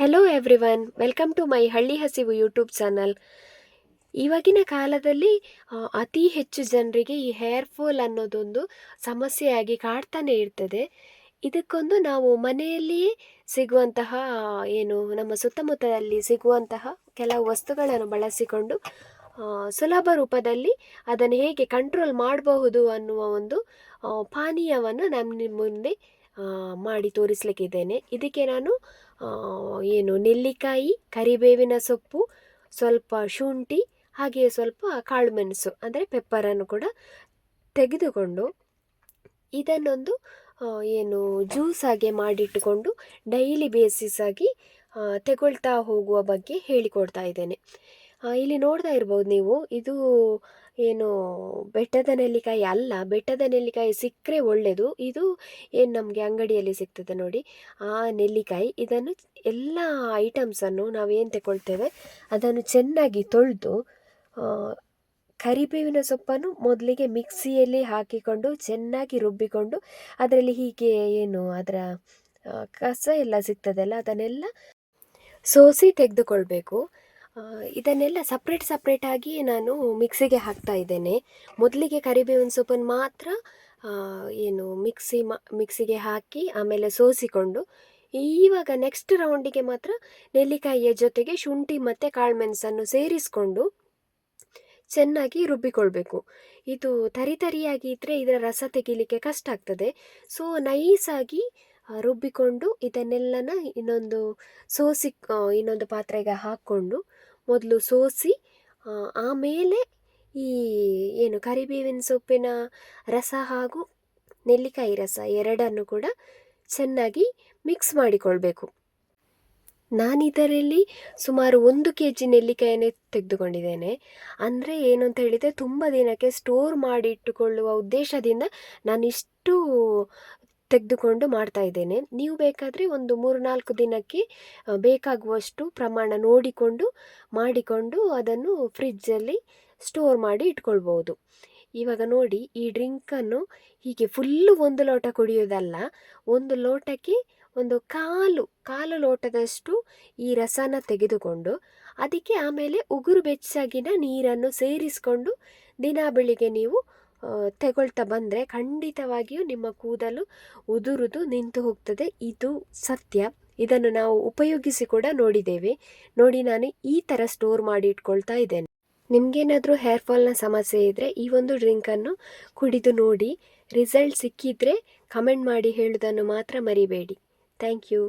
Hello everyone, welcome to my ಹಳ್ಳಿ ಹಸಿವು YouTube channel. ಇವಾಗಿನ ಕಾಲದಲ್ಲಿ ಅತಿ ಹೆಚ್ಚು ಜನರಿಗೆ ಈ ಹೇರ್ ಫಾಲ್ ಅನ್ನೋದೊಂದು ಸಮಸ್ಯೆಯಾಗಿ ಕಾಡ್ತಾನೆ ಇರ್ತದೆ. ಇದಕ್ಕೊಂದು ನಾವು ಮನೆಯಲ್ಲಿಯೇ ಸಿಗುವಂತಹ ನಮ್ಮ ಸುತ್ತಮುತ್ತದಲ್ಲಿ ಸಿಗುವಂತಹ ಕೆಲವು ವಸ್ತುಗಳನ್ನು ಬಳಸಿಕೊಂಡು ಸುಲಭ ರೂಪದಲ್ಲಿ ಅದನ್ನು ಹೇಗೆ ಕಂಟ್ರೋಲ್ ಮಾಡಬಹುದು ಅನ್ನುವ ಒಂದು ಪಾನೀಯವನ್ನು ನಾನು ನಿಮ್ಮ ಮುಂದೆ ಮಾಡಿ ತೋರಿಸಲಿಕ್ಕಿದ್ದೇನೆ. ಇದಕ್ಕೆ ನಾನು ನೆಲ್ಲಿಕಾಯಿ, ಕರಿಬೇವಿನ ಸೊಪ್ಪು, ಸ್ವಲ್ಪ ಶುಂಠಿ, ಹಾಗೆಯೇ ಸ್ವಲ್ಪ ಕಾಳುಮೆಣಸು ಅಂದರೆ ಪೆಪ್ಪರನ್ನು ಕೂಡ ತೆಗೆದುಕೊಂಡು ಇದನ್ನೊಂದು ಜ್ಯೂಸ್ ಆಗಿ ಮಾಡಿಟ್ಟುಕೊಂಡು ಡೈಲಿ ಬೇಸಿಸ್ ಆಗಿ ತಗೊಳ್ತಾ ಹೋಗುವ ಬಗ್ಗೆ ಹೇಳಿಕೊಡ್ತಾ ಇದ್ದೇನೆ. ಇಲ್ಲಿ ನೋಡ್ತಾ ಇರ್ಬೋದು ನೀವು, ಇದು ಬೆಟ್ಟದ ನೆಲ್ಲಿಕಾಯಿ ಅಲ್ಲ. ಬೆಟ್ಟದ ನೆಲ್ಲಿಕಾಯಿ ಸಿಕ್ಕರೆ ಒಳ್ಳೆಯದು. ಇದು ನಮಗೆ ಅಂಗಡಿಯಲ್ಲಿ ಸಿಗ್ತದೆ ನೋಡಿ, ಆ ನೆಲ್ಲಿಕಾಯಿ. ಇದನ್ನು ಎಲ್ಲ ಐಟಮ್ಸನ್ನು ನಾವೇನು ತಗೊಳ್ತೇವೆ ಅದನ್ನು ಚೆನ್ನಾಗಿ ತೊಳೆದು, ಕರಿಬೇವಿನ ಸೊಪ್ಪನ್ನು ಮೊದಲಿಗೆ ಮಿಕ್ಸಿಯಲ್ಲಿ ಹಾಕಿಕೊಂಡು ಚೆನ್ನಾಗಿ ರುಬ್ಬಿಕೊಂಡು, ಅದರಲ್ಲಿ ಹೀಗೆ ಅದರ ಕಸ ಎಲ್ಲ ಸಿಗ್ತದಲ್ಲ ಅದನ್ನೆಲ್ಲ ಸೋಸಿ ತೆಗೆದುಕೊಳ್ಬೇಕು. ಇದನ್ನೆಲ್ಲ ಸಪ್ರೇಟಾಗಿ ನಾನು ಮಿಕ್ಸಿಗೆ ಹಾಕ್ತಾ ಇದ್ದೇನೆ. ಮೊದಲಿಗೆ ಕರಿಬೇವಿನ ಸೊಪ್ಪನ್ನು ಮಾತ್ರ ಮಿಕ್ಸಿಗೆ ಹಾಕಿ ಆಮೇಲೆ ಸೋಸಿಕೊಂಡು, ಇವಾಗ ನೆಕ್ಸ್ಟ್ ರೌಂಡಿಗೆ ಮಾತ್ರ ನೆಲ್ಲಿಕಾಯಿಯ ಜೊತೆಗೆ ಶುಂಠಿ ಮತ್ತು ಕಾಳುಮೆಣಸನ್ನು ಸೇರಿಸಿಕೊಂಡು ಚೆನ್ನಾಗಿ ರುಬ್ಬಿಕೊಳ್ಬೇಕು. ಇದು ತರಿಯಾಗಿ ಇದ್ದರೆ ಇದರ ರಸ ತೆಗಿಲಿಕ್ಕೆ ಕಷ್ಟ ಆಗ್ತದೆ. ಸೊ ನೈಸಾಗಿ ರುಬ್ಬಿಕೊಂಡು ಇದನ್ನೆಲ್ಲನ ಇನ್ನೊಂದು ಪಾತ್ರೆಗೆ ಹಾಕ್ಕೊಂಡು ಮೊದಲು ಸೋಸಿ, ಆಮೇಲೆ ಈ ಕರಿಬೇವಿನ ಸೊಪ್ಪಿನ ರಸ ಹಾಗೂ ನೆಲ್ಲಿಕಾಯಿ ರಸ ಎರಡನ್ನು ಕೂಡ ಚೆನ್ನಾಗಿ ಮಿಕ್ಸ್ ಮಾಡಿಕೊಳ್ಬೇಕು. ನಾನಿದರಲ್ಲಿ ಸುಮಾರು 1 kg ನೆಲ್ಲಿಕಾಯಿಯನ್ನು ತೆಗೆದುಕೊಂಡಿದ್ದೇನೆ. ಅಂದರೆ ಏನು ಅಂತ ಹೇಳಿದರೆ, ತುಂಬ ದಿನಕ್ಕೆ ಸ್ಟೋರ್ ಮಾಡಿ ಇಟ್ಟುಕೊಳ್ಳುವ ಉದ್ದೇಶದಿಂದ ನಾನಿಷ್ಟು ತೆಗೆದುಕೊಂಡು ಮಾಡ್ತಾ ಇದ್ದೇನೆ. ನೀವು ಬೇಕಾದರೆ ಒಂದು 3-4 ದಿನಕ್ಕೆ ಬೇಕಾಗುವಷ್ಟು ಪ್ರಮಾಣ ನೋಡಿಕೊಂಡು ಮಾಡಿಕೊಂಡು ಅದನ್ನು ಫ್ರಿಜ್ಜಲ್ಲಿ ಸ್ಟೋರ್ ಮಾಡಿ ಇಟ್ಕೊಳ್ಬೋದು. ಇವಾಗ ನೋಡಿ, ಈ ಡ್ರಿಂಕನ್ನು ಹೀಗೆ ಫುಲ್ಲು 1 ಲೋಟ ಕುಡಿಯೋದಲ್ಲ, 1 ಲೋಟಕ್ಕೆ ಒಂದು ಕಾಲು ಲೋಟದಷ್ಟು ಈ ರಸನ ತೆಗೆದುಕೊಂಡು ಅದಕ್ಕೆ ಆಮೇಲೆ ಉಗುರು ಬೆಚ್ಚಗಿನ ನೀರನ್ನು ಸೇರಿಸಿಕೊಂಡು ದಿನ ಬೆಳಿಗ್ಗೆ ನೀವು ತಗೊಳ್ತಾ ಬಂದರೆ ಖಂಡಿತವಾಗಿಯೂ ನಿಮ್ಮ ಕೂದಲು ಉದುರುದು ನಿಂತು ಹೋಗ್ತದೆ. ಇದು ಸತ್ಯ. ಇದನ್ನು ನಾವು ಉಪಯೋಗಿಸಿ ಕೂಡ ನೋಡಿದ್ದೇವೆ. ನೋಡಿ, ನಾನು ಈ ಥರ ಸ್ಟೋರ್ ಮಾಡಿ ಇಟ್ಕೊಳ್ತಾ ಇದ್ದೇನೆ. ನಿಮಗೇನಾದರೂ ಹೇರ್ ಫಾಲ್ನ ಸಮಸ್ಯೆ ಇದ್ದರೆ ಈ ಒಂದು ಡ್ರಿಂಕನ್ನು ಕುಡಿದು ನೋಡಿ. ರಿಸಲ್ಟ್ ಸಿಕ್ಕಿದರೆ ಕಮೆಂಟ್ ಮಾಡಿ ಹೇಳೋದನ್ನು ಮಾತ್ರ ಮರಿಬೇಡಿ. Thank you.